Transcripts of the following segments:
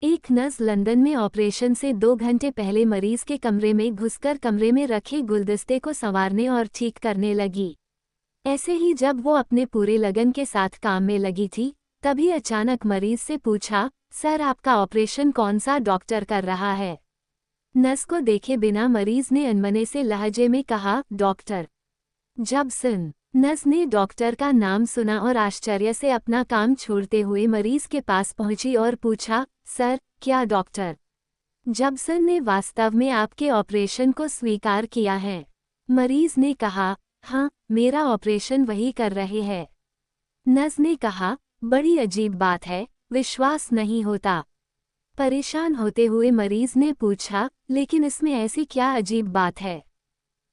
एक nurse London में operation से 2 घंटे पहले मरीज के कमरे में घुसकर कमरे में रखे गुलदस्ते को संवारने और ठीक करने लगी। ऐसे ही जब वो अपने पूरे लगन के साथ काम में लगी थी, तभी अचानक मरीज से पूछा, सर आपका ऑपरेशन कौन सा डॉक्टर कर रहा है? नर्स को देखे बिना मरीज ने अनमने से लहजे में कहा, डॉक्टर जॉबसन। नर्स ने डॉक्टर का नाम सुना और आश्चर्य से अपना काम छोड़ते हुए मरीज के पास पहुंची और पूछा, सर क्या डॉक्टर जॉबसन ने वास्तव में आपके ऑपरेशन को स्वीकार किया है? मरीज ने कहा, हाँ मेरा ऑपरेशन वही कर रहे हैं। नर्स ने कहा, बड़ी अजीब बात है, विश्वास नहीं होता। परेशान होते हुए मरीज ने पूछा, लेकिन इसमें ऐसी क्या अजीब बात है?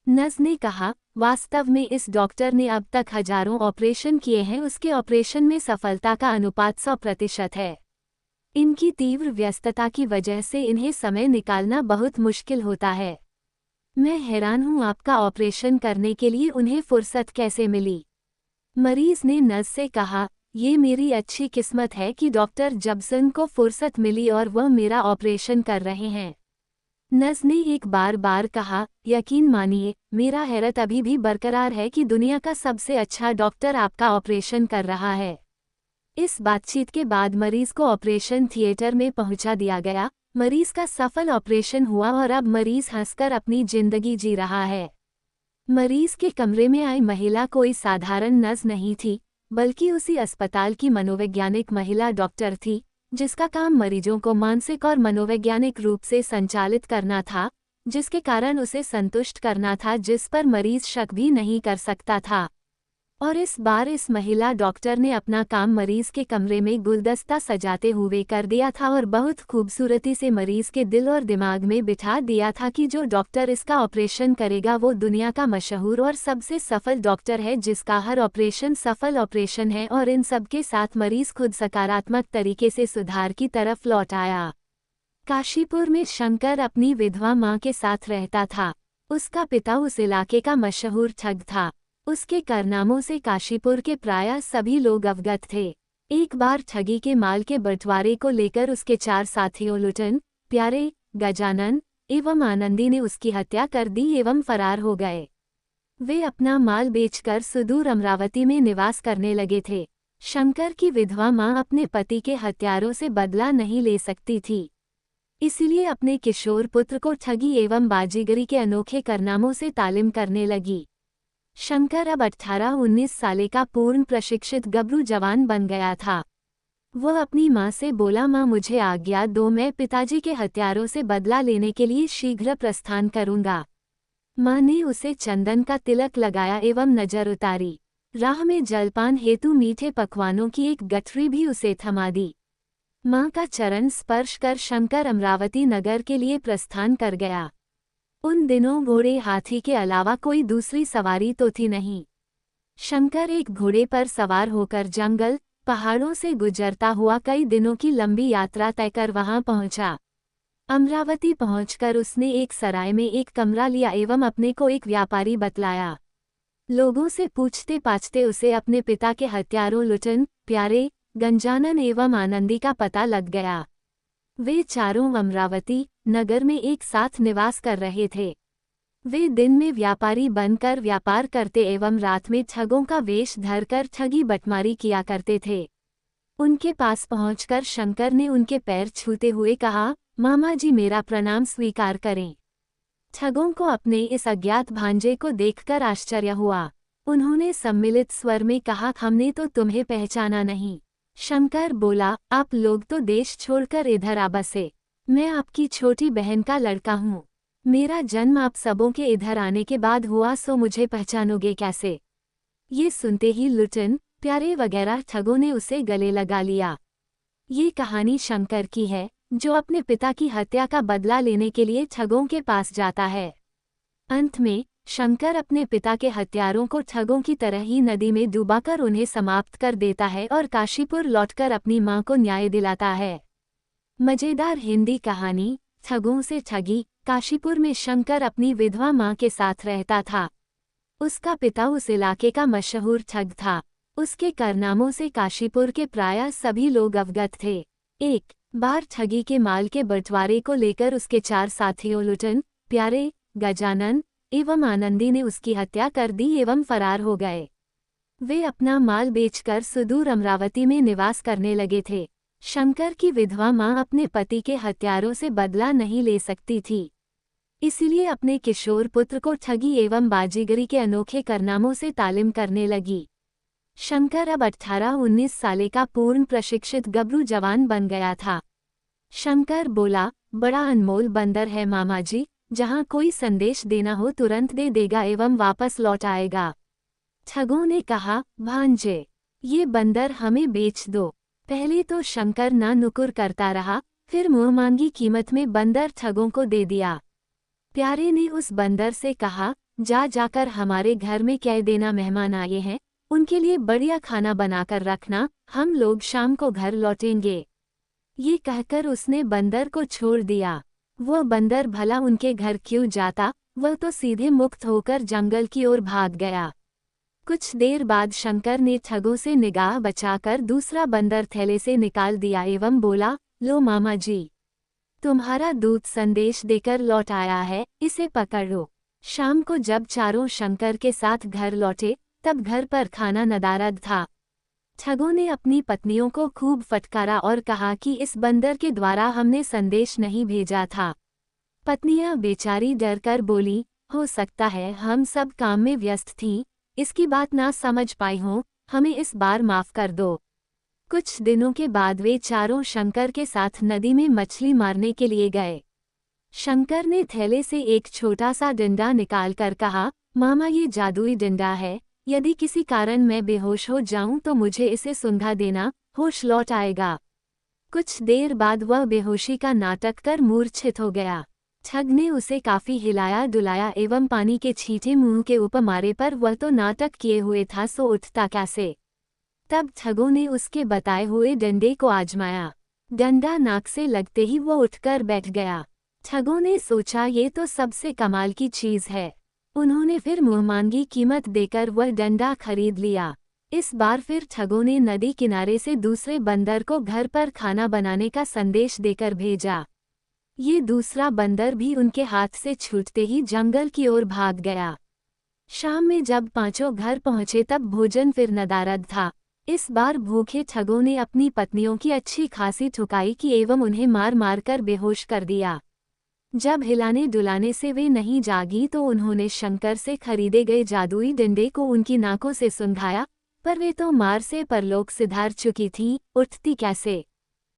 नर्स ने कहा, वास्तव में इस डॉक्टर ने अब तक हजारों ऑपरेशन किए हैं, उसके ऑपरेशन में सफलता का अनुपात 100% है। इनकी तीव्र व्यस्तता की वजह से इन्हें समय निकालना बहुत मुश्किल होता है। मैं हैरान हूँ आपका ऑपरेशन करने के लिए उन्हें फुर्सत कैसे मिली? मरीज ने नर्स से कहा, ये मेरी अच्छी किस्मत है कि डॉक्टर जॉबसन को फुर्सत मिली और वह मेरा ऑपरेशन कर रहे हैं। नर्स ने एक बार कहा, यकीन मानिए मेरा हैरत अभी भी बरकरार है कि दुनिया का सबसे अच्छा डॉक्टर आपका ऑपरेशन कर रहा है। इस बातचीत के बाद मरीज को ऑपरेशन थिएटर में पहुंचा दिया गया। मरीज का सफल ऑपरेशन हुआ और अब मरीज हंसकर अपनी जिंदगी जी रहा है। मरीज के कमरे में आई महिला कोई साधारण नर्स नहीं थी, बल्कि उसी अस्पताल की मनोवैज्ञानिक महिला डॉक्टर थी, जिसका काम मरीजों को मानसिक और मनोवैज्ञानिक रूप से संचालित करना था, जिसके कारण उसे संतुष्ट करना था, जिस पर मरीज शक भी नहीं कर सकता था। और इस बार इस महिला डॉक्टर ने अपना काम मरीज के कमरे में गुलदस्ता सजाते हुए कर दिया था और बहुत खूबसूरती से मरीज के दिल और दिमाग में बिठा दिया था कि जो डॉक्टर इसका ऑपरेशन करेगा वो दुनिया का मशहूर और सबसे सफल डॉक्टर है, जिसका हर ऑपरेशन सफल ऑपरेशन है। और इन सब के साथ मरीज खुद सकारात्मक तरीके से सुधार की तरफ लौट आया। काशीपुर में शंकर अपनी विधवा मां के साथ रहता था। उसका पिता उस इलाके का मशहूर ठग था। उसके कारनामों से काशीपुर के प्रायः सभी लोग अवगत थे। एक बार ठगी के माल के बंटवारे को लेकर उसके 4 साथियों लुटन, प्यारे, गजानन एवं आनंदी ने उसकी हत्या कर दी एवं फरार हो गए। वे अपना माल बेचकर सुदूर अमरावती में निवास करने लगे थे। शंकर की विधवा मां अपने पति के हत्यारों से बदला नहीं ले सकती थी, इसलिए अपने किशोर पुत्र को ठगी एवं बाजीगरी के अनोखे कारनामों से तालीम करने लगी। शंकर अब 18-19 साल का पूर्ण प्रशिक्षित गबरू जवान बन गया था। वह अपनी मां से बोला, मां मुझे आज्ञा दो, मैं पिताजी के हत्यारों से बदला लेने के लिए शीघ्र प्रस्थान करूंगा। मां ने उसे चंदन का तिलक लगाया एवं नजर उतारी। राह में जलपान हेतु मीठे पकवानों की एक गठरी भी उसे थमा दी। मां का चरण स्पर्श कर शंकर अमरावती नगर के लिए प्रस्थान कर गया। उन दिनों घोड़े हाथी के अलावा कोई दूसरी सवारी तो थी नहीं। शंकर एक घोड़े पर सवार होकर जंगल, पहाड़ों से गुजरता हुआ कई दिनों की लंबी यात्रा तय कर वहां पहुंचा। अमरावती पहुंचकर उसने एक सराय में एक कमरा लिया एवं अपने को एक व्यापारी बतलाया। लोगों से पूछते पाछते उसे अपने पिता के हत्यारों लुटन, प्यारे, गंजानन एवं आनंदी का पता लग गया। वे चारों अमरावती नगर में एक साथ निवास कर रहे थे। वे दिन में व्यापारी बनकर व्यापार करते एवं रात में ठगों का वेश धरकर ठगी बटमारी किया करते थे। उनके पास पहुंचकर शंकर ने उनके पैर छूते हुए कहा, मामा जी मेरा प्रणाम स्वीकार करें। ठगों को अपने इस अज्ञात भांजे को देखकर आश्चर्य हुआ। उन्होंने सम्मिलित स्वर में कहा, हमने तो तुम्हें पहचाना नहीं। शंकर बोला, आप लोग तो देश छोड़कर इधर आ बसे। मैं आपकी छोटी बहन का लड़का हूँ। मेरा जन्म आप सबों के इधर आने के बाद हुआ, सो मुझे पहचानोगे कैसे? ये सुनते ही लुटन, प्यारे वगैरह ठगों ने उसे गले लगा लिया। ये कहानी शंकर की है, जो अपने पिता की हत्या का बदला लेने के लिए ठगों के पास जाता है। अंत में शंकर अपने पिता के हत्यारों को ठगों की तरह ही नदी में डुबाकर उन्हें समाप्त कर देता है और काशीपुर लौटकर अपनी मां को न्याय दिलाता है। मजेदार हिंदी कहानी, ठगों से ठगी। काशीपुर में शंकर अपनी विधवा मां के साथ रहता था। उसका पिता उस इलाके का मशहूर ठग था। उसके कारनामों से काशीपुर के प्रायः सभी लोग अवगत थे। एक बार ठगी के माल के बंटवारे को लेकर उसके 4 साथियों लुटन, प्यारे, गजानन एवं आनंदी ने उसकी हत्या कर दी एवं फरार हो गए। वे अपना माल बेचकर सुदूर अमरावती में निवास करने लगे थे। शंकर की विधवा मां अपने पति के हत्यारों से बदला नहीं ले सकती थी, इसलिए अपने किशोर पुत्र को ठगी एवं बाजीगरी के अनोखे कारनामों से तालीम करने लगी। शंकर अब 18-19 साल का पूर्ण प्रशिक्षित गबरू जवान बन गया था। शंकर बोला, बड़ा अनमोल बंदर है मामा जी, जहाँ कोई संदेश देना हो तुरंत दे देगा एवं वापस लौट आएगा। ठगों ने कहा, भांजे, ये बंदर हमें बेच दो। पहले तो शंकर ना नुकुर करता रहा, फिर मुँह मांगी कीमत में बंदर ठगों को दे दिया। प्यारे ने उस बंदर से कहा, जाकर हमारे घर में कह देना मेहमान आए हैं, उनके लिए बढ़िया खाना बनाकर रखना, हम लोग शाम को घर लौटेंगे। ये कहकर उसने बंदर को छोड़ दिया। वह बंदर भला उनके घर क्यों जाता, वह तो सीधे मुक्त होकर जंगल की ओर भाग गया। कुछ देर बाद शंकर ने ठगों से निगाह बचाकर दूसरा बंदर थैले से निकाल दिया एवं बोला, लो मामा जी, तुम्हारा दूत संदेश देकर लौट आया है, इसे पकड़ो। शाम को जब चारों शंकर के साथ घर लौटे, तब घर पर खाना नदारद था। ठगों ने अपनी पत्नियों को खूब फटकारा और कहा कि इस बंदर के द्वारा हमने संदेश नहीं भेजा था। पत्नियां बेचारी डर कर बोली, हो सकता है हम सब काम में व्यस्त थीं, इसकी बात ना समझ पाई हों, हमें इस बार माफ कर दो। कुछ दिनों के बाद वे चारों शंकर के साथ नदी में मछली मारने के लिए गए। शंकर ने थैले से एक छोटा सा डंडा निकालकर कहा, मामा ये जादुई डंडा है, यदि किसी कारण मैं बेहोश हो जाऊं तो मुझे इसे सुंघा देना, होश लौट आएगा। कुछ देर बाद वह बेहोशी का नाटक कर मूर्छित हो गया। ठग ने उसे काफी हिलाया डुलाया एवं पानी के छींटे मुंह के ऊपर मारे, पर वह तो नाटक किए हुए था, सो उठता कैसे। तब ठगों ने उसके बताए हुए डंडे को आजमाया। डंडा नाक से लगते ही वो उठकर बैठ गया। ठगों ने सोचा ये तो सबसे कमाल की चीज है। उन्होंने फिर मुंहमांगी कीमत देकर वह डंडा खरीद लिया। इस बार फिर ठगों ने नदी किनारे से दूसरे बंदर को घर पर खाना बनाने का संदेश देकर भेजा। ये दूसरा बंदर भी उनके हाथ से छूटते ही जंगल की ओर भाग गया। शाम में जब पांचों घर पहुंचे तब भोजन फिर नदारद था। इस बार भूखे ठगों ने अपनी पत्नियों की अच्छी खासी ठुकाई की एवं उन्हें मार मार कर बेहोश कर दिया। जब हिलाने डुलाने से वे नहीं जागी तो उन्होंने शंकर से खरीदे गए जादुई डंडे को उनकी नाकों से सुंघाया, पर वे तो मार से परलोक सिधार चुकी थीं, उठती कैसे।